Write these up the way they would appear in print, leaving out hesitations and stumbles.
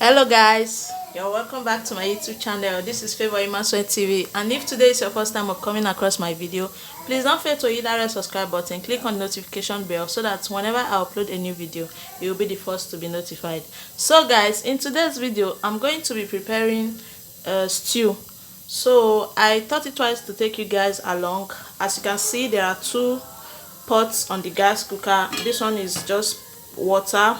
Hello guys, you're welcome back to my YouTube channel. This is Favor Imasuen TV, and if today is your first time of coming across my video, please don't fail to hit that red subscribe button, click on the notification bell so that whenever I upload a new video, you'll be the first to be notified. So guys, in today's video I'm going to be preparing a stew. So I thought it twice to take you guys along. As you can see, there are two pots on the gas cooker. This one is just water.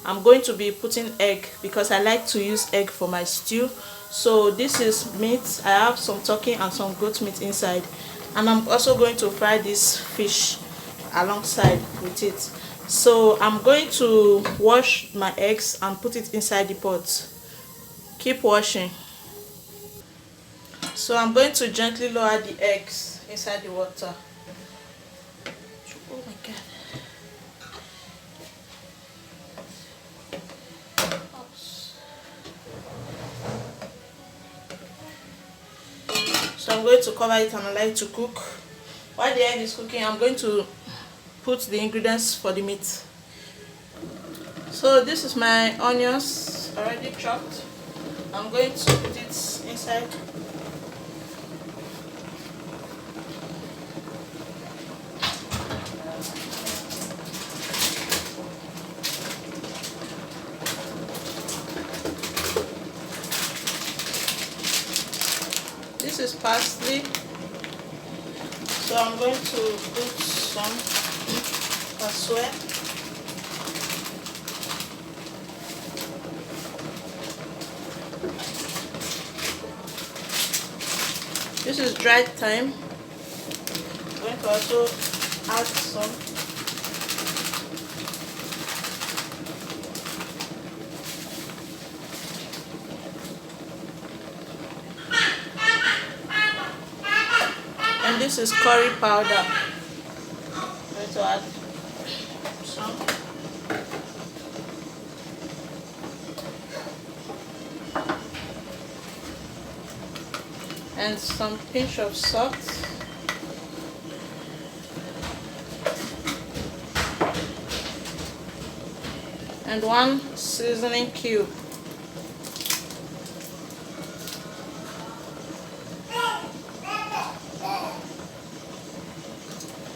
I'm going to be putting egg because I like to use egg for my stew. So this is meat. I have some turkey and some goat meat inside, and I'm also going to fry this fish alongside with it. So I'm going to wash my eggs and put it inside the pot. Keep washing. So I'm going to gently lower the eggs inside the water. Oh my god. So I'm going to cover it and allow it to cook. While the egg is cooking, I'm going to put the ingredients for the meat. So this is my onions already chopped. I'm going to put it inside. This is parsley, so I'm going to put some as well. This is dried thyme. I'm going to also add some. And this is curry powder. I'm going to add some. And some pinch of salt. And one seasoning cube.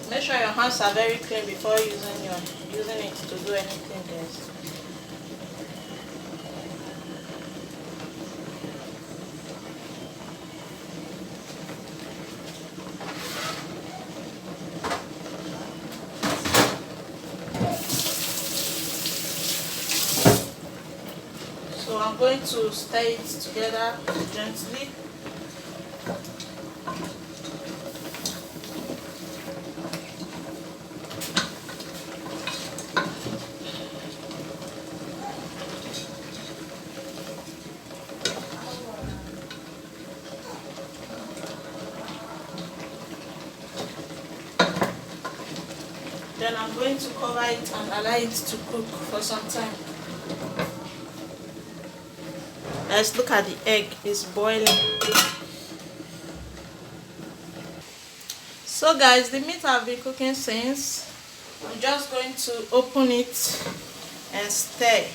Make sure your hands are very clean before using it to do anything, guys. So I'm going to stir it together gently. Then I'm going to cover it and allow it to cook for some time. Let's look at the egg, it's boiling. So guys, the meat I've been cooking since. I'm just going to open it and stir.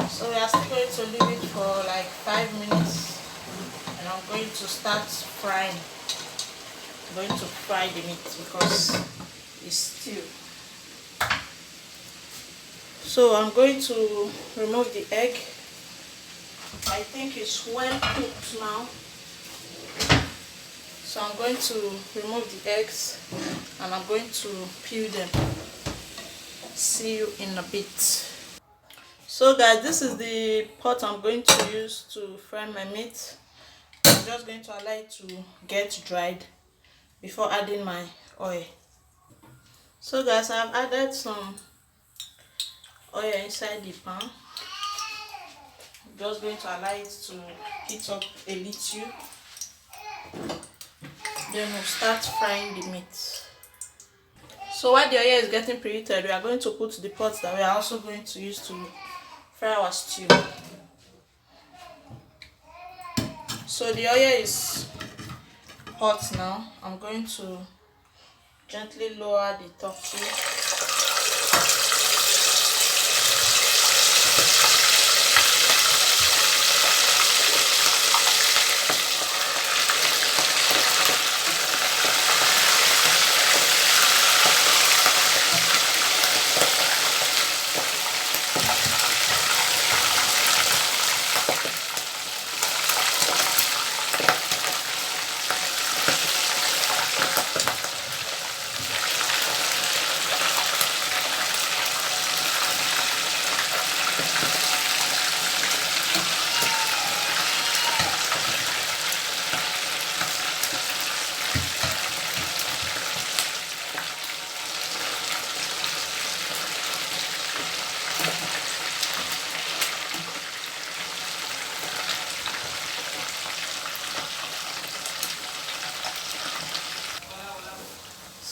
So we are still going to leave it for like 5 minutes, and I'm going to start frying. I'm going to fry the meat because it's stew. So I'm going to remove the egg. I think it's well cooked now. So I'm going to remove the eggs and I'm going to peel them. See you in a bit. So guys, this is the pot I'm going to use to fry my meat. I'm just going to allow it to get dried before adding my oil. So guys, I've added some oil inside the pan. I'm just going to allow it to heat up a little. Then we'll start frying the meat. So while the oil is getting preheated, we are going to put the pot that we are also going to use to fry our stew. So the oil is hot now. I'm going to gently lower the turkey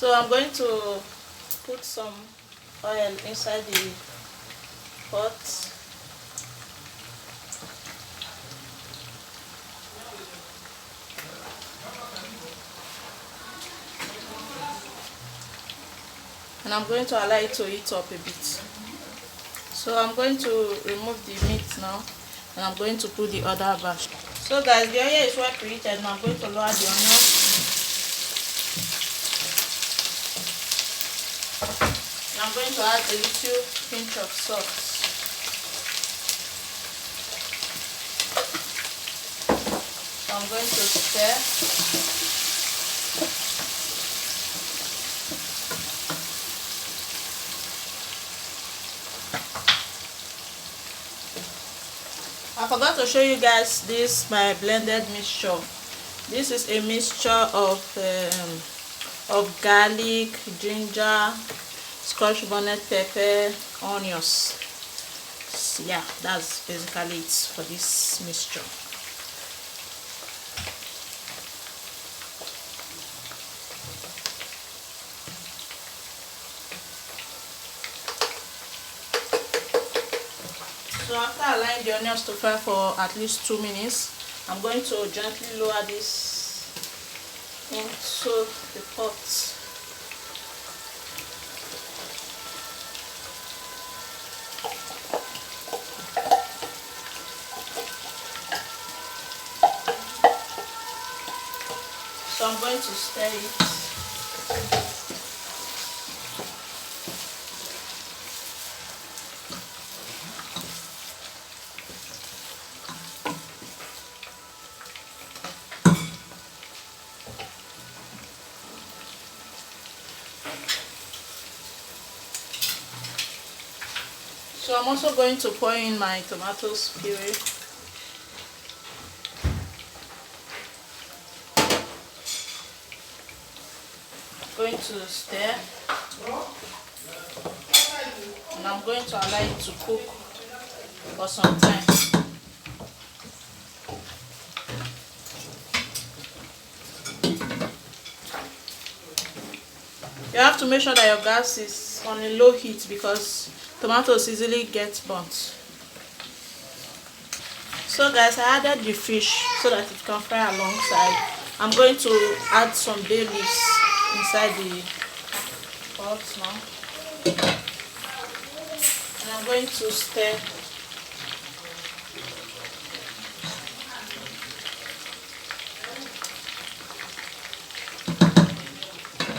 So I'm going to put some oil inside the pot. And I'm going to allow it to heat up a bit. So I'm going to remove the meat now, and I'm going to put the other batch. So guys, the oil is well preheated. Now I'm going to lower the onion. And I'm going to add a little pinch of salt. So I'm going to stir. I forgot to show you guys this my blended mixture. This is a mixture of garlic, ginger, scotch bonnet pepper, onions. Yeah, that's basically it for this mixture. So after allowing the onions to fry for at least 2 minutes, I'm going to gently lower this into the pot. So I'm going to stir it. So I'm also going to pour in my tomato puree. Going to stir, and I'm going to allow it to cook for some time. You have to make sure that your gas is on a low heat because tomatoes easily get burnt. So guys, I added the fish so that it can fry alongside. I'm going to add some bay leaves inside the pot now, and I'm going to stir.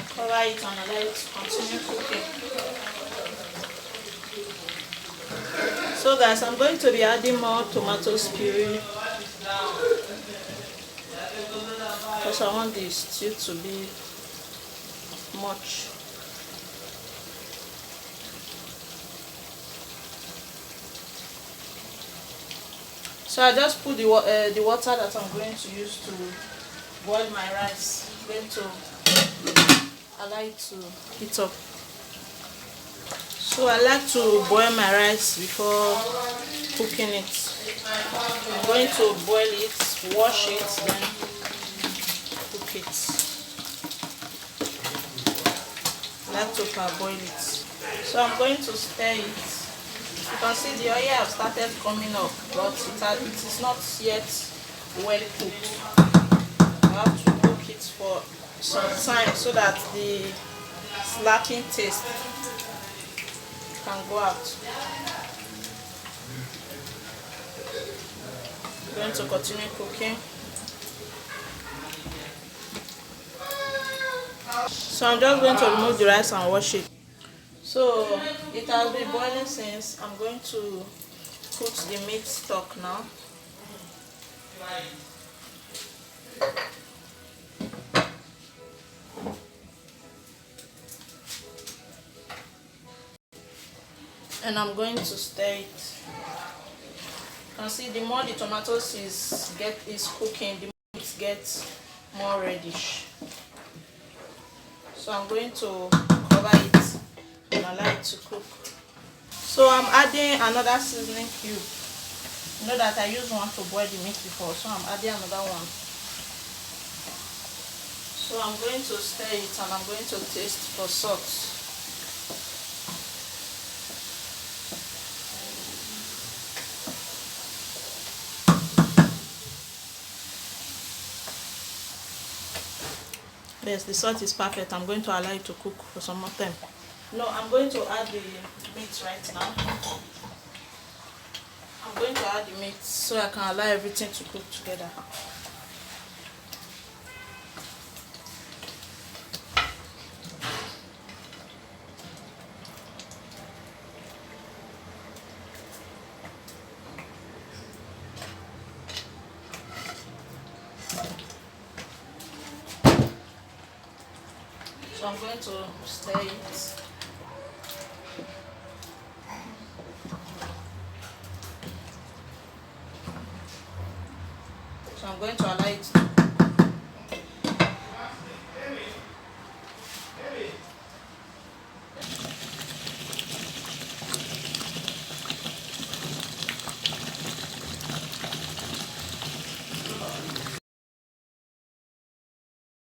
Cover it and allow it to continue cooking. So guys, I'm going to be adding more tomato puree because I want the stew to be much. So I just put the water that I'm going to use to boil my rice. I'm going to allow it to heat up. So I like to boil my rice before cooking it. I'm going to boil it, wash it, then cook it. I like to parboil it. So I'm going to stir it. You can see the oil have started coming up, but it is not yet well cooked. You have to cook it for some time so that the slapping taste can go out. I'm going to continue cooking. So I'm just going to remove the rice and wash it. So it has been boiling since. I'm going to put the meat stock now. And I'm going to stir it. You can see the more the tomatoes is cooking, the more it gets more reddish. So I'm going to cover it and allow it to cook. So I'm adding another seasoning cube. You know that I used one to boil the meat before, so I'm adding another one. So I'm going to stir it and I'm going to taste for salt. Yes, the salt is perfect. I'm going to allow it to cook for some more time. No, I'm going to add the meat right now. I'm going to add the meat so I can allow everything to cook together. So I'm going to stir it. So I'm going to allow it to